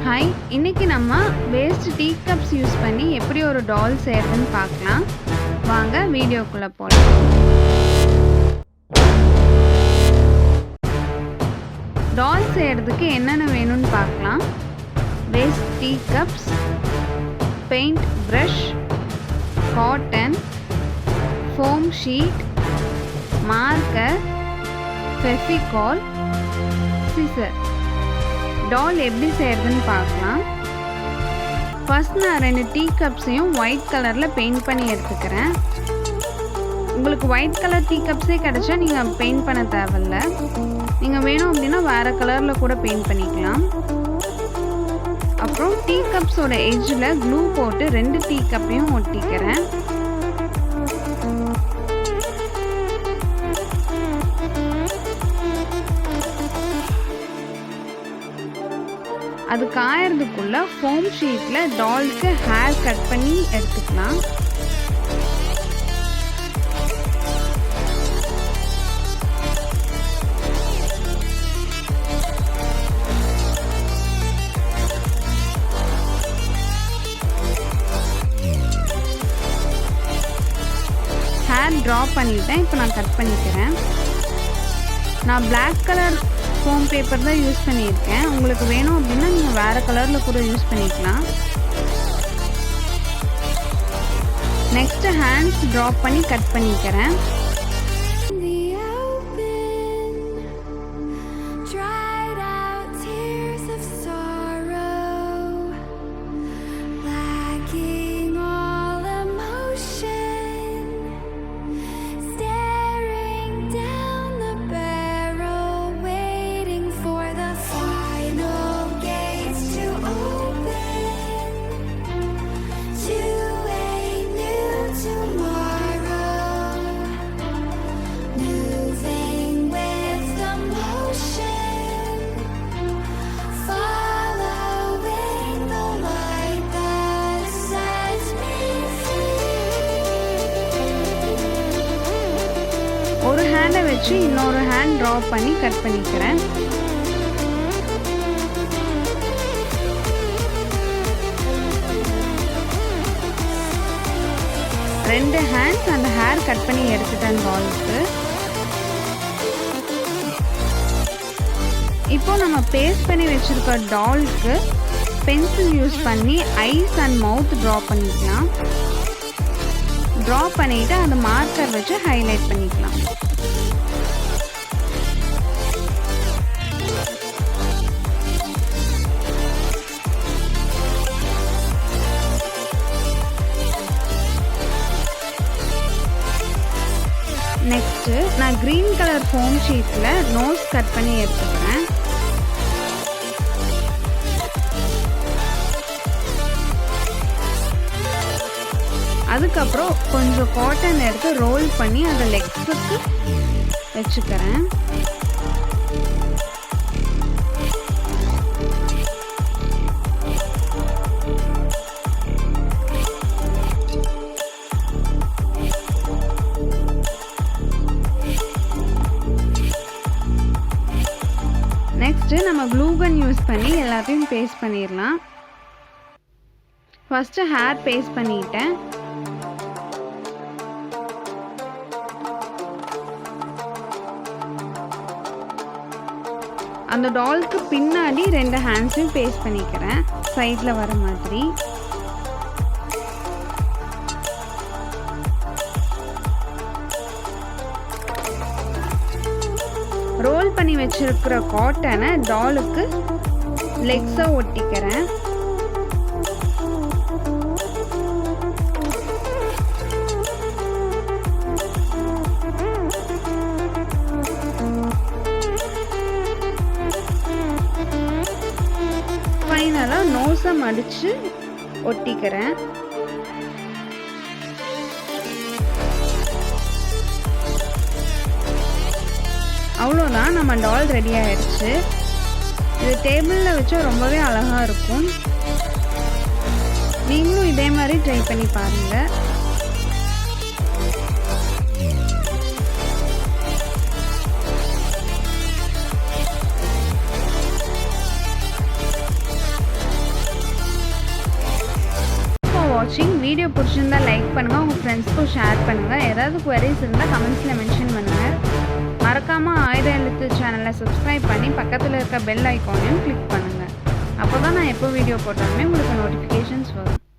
Hi, இன்னைக்கு நம்ம waste tea cups use பண்ணி எப்படி ஒரு டால் செய்யறதுன்னு பார்க்கலாம். வாங்க வீடியோக்குள்ள போகலாம். டால் செய்யறதுக்கு என்னென்ன வேணும்னு பார்க்கலாம். Waste tea cups, paint brush, cotton, foam sheet, marker, Fevicol, scissor. Doll எப்படி செய்யறதுன்னு பார்க்கலாம். ஃபர்ஸ்ட் நான் 2 டீ கப்ஸையும் ஒயிட் கலரில் பெயிண்ட் பண்ணி எடுத்துக்கிறேன். உங்களுக்கு ஒயிட் கலர் டீ கப்ஸே கிடச்சா நீங்கள் பெயிண்ட் பண்ண தேவையில்ல. நீங்கள் வேணும் அப்படின்னா வேறு கலரில் கூட பெயிண்ட் பண்ணிக்கலாம். அப்புறம் டீ கப்ஸோட எட்ஜில் க்ளூ போட்டு 2 டீ கப்பையும் ஒட்டிக்கிறேன். அது காயறதுக்குள்ள ஃபோம் ஷீட்ல டால்க்கு ஹேர் கட் பண்ணி எடுத்துக்கலாம். ஹேர் ட்ரா பண்ணிட்டேன். இப்போ நான் கட் பண்ணிக்கிறேன். நான் பிளாக் கலர் ஃபோம் பேப்பர் தான் யூஸ் பண்ணியிருக்கேன். உங்களுக்கு வேணும் அப்படின்னா நீங்கள் வேறு கலரில் கூட யூஸ் பண்ணிக்கலாம். நெக்ஸ்ட்டு ஹேண்ட்ஸ் ட்ரா பண்ணி கட் பண்ணிக்கிறேன். ஒரு ஹேண்டை வச்சு இன்னொரு ஹேண்ட் ட்ரா பண்ணி கட் பண்ணிக்கிறேன். ரெண்டு ஹேண்ட்ஸ் அந்த ஹேர் கட் பண்ணி எடுத்துட்டேன் டாலுக்கு. இப்போ நம்ம பேஸ்ட் பண்ணி வச்சிருக்க டாலுக்கு பென்சில் யூஸ் பண்ணி ஐஸ் அண்ட் மவுத் ட்ரா பண்ணிக்கலாம். ட்ரா பண்ணிட்டு அந்த மார்க்கர் வச்சு ஹைலைட் பண்ணிக்கலாம். நெக்ஸ்ட்டு நான் க்ரீன் கலர் ஃபோம் ஷீட்டில் நோஸ் கட் பண்ணி எடுத்துக்கிறேன். அதுக்கப்புறம் கொஞ்சம் காட்டன் எடுத்து ரோல் பண்ணி அதை லெக்ஸுக்கு வச்சுக்கிறேன். நெக்ஸ்ட்டு நம்ம க்ளூ கன் யூஸ் பண்ணி எல்லாத்தையும் பேஸ்ட் பண்ணிடலாம். ஃபஸ்ட்டு ஹேர் பேஸ்ட் பண்ணிட்டேன். அந்த டாலுக்கு பின்னாடி 2 ஹேண்ட்ஸையும் பேஸ்ட் பண்ணிக்கிறேன் சைடில் வர மாதிரி. ரோல் பண்ணி வச்சிருக்கிற காட்டனை டாலுக்கு லெக்ஸை ஒட்டிக்கிறேன். ஃபைனலாக நோஸை மடித்து ஒட்டிக்கிறேன். அவ்வளோதான், நம்ம டால் ரெடி ஆயிடுச்சு. இது டேபிளில் வச்சா ரொம்பவே அழகாக இருக்கும். நீங்களும் இதே மாதிரி ட்ரை பண்ணி பாருங்கள். வாட்சிங். வீடியோ பிடிச்சிருந்தா லைக் பண்ணுங்கள், உங்கள் ஃப்ரெண்ட்ஸ்க்கும் ஷேர் பண்ணுங்கள். ஏதாவது குவரிஸ் இருந்தால் கமெண்ட்ஸில் மென்ஷன் பண்ணுங்கள். மறக்காமல் ஆயுத எழுத்து சேனலை சப்ஸ்கிரைப் பண்ணி பக்கத்தில் இருக்க பெல் ஐக்கானையும் கிளிக் பண்ணுங்கள். அப்போ தான் நான் எப்போ வீடியோ போட்டாலுமே உங்களுக்கு நோட்டிஃபிகேஷன்ஸ் வரும்.